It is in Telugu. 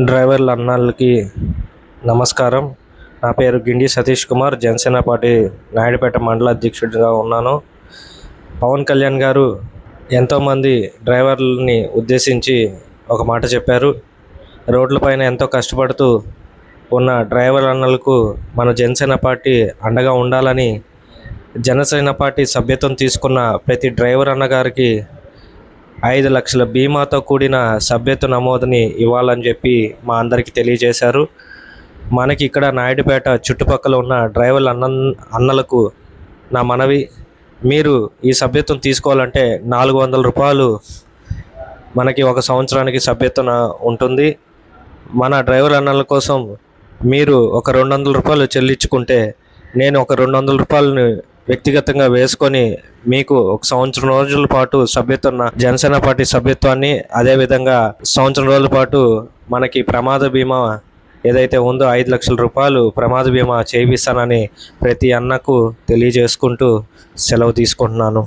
డ్రైవర్ల అన్నలకి నమస్కారం. నా పేరు గిండి సతీష్ కుమార్. జనసేన పార్టీ నాయుడుపేట మండల అధ్యక్షుడిగా ఉన్నాను. పవన్ కళ్యాణ్ గారు ఎంతోమంది డ్రైవర్లని ఉద్దేశించి ఒక మాట చెప్పారు. రోడ్లపైన ఎంతో కష్టపడుతూ ఉన్న డ్రైవర్ అన్నలకు మన జనసేన పార్టీ అండగా ఉండాలని, జనసేన పార్టీ సభ్యత్వం తీసుకున్న ప్రతి డ్రైవర్ అన్నగారికి 5 లక్షల బీమాతో కూడిన సభ్యత్వ నమోదుని ఇవ్వాలని చెప్పి మా అందరికీ తెలియజేశారు. మనకి ఇక్కడ నాయుడుపేట చుట్టుపక్కల ఉన్న డ్రైవర్ల అన్నలకు నా మనవి, మీరు ఈ సభ్యత్వం తీసుకోవాలంటే 400 రూపాయలు మనకి ఒక సంవత్సరానికి సభ్యత్వం ఉంటుంది. మన డ్రైవర్ అన్నల కోసం మీరు ఒక 200 రూపాయలు చెల్లించుకుంటే నేను ఒక 200 రూపాయలని వ్యక్తిగతంగా వేసుకొని మీకు ఒక సంవత్సరం రోజుల పాటు జనసేన పార్టీ సభ్యత్వాన్ని, అదేవిధంగా సంవత్సరం రోజుల పాటు మనకి ప్రమాద బీమా ఏదైతే ఉందో 5 లక్షల రూపాయలు ప్రమాద బీమా చేయిస్తానని ప్రతి అన్నకు తెలియజేసుకుంటూ సెలవు తీసుకుంటున్నాను.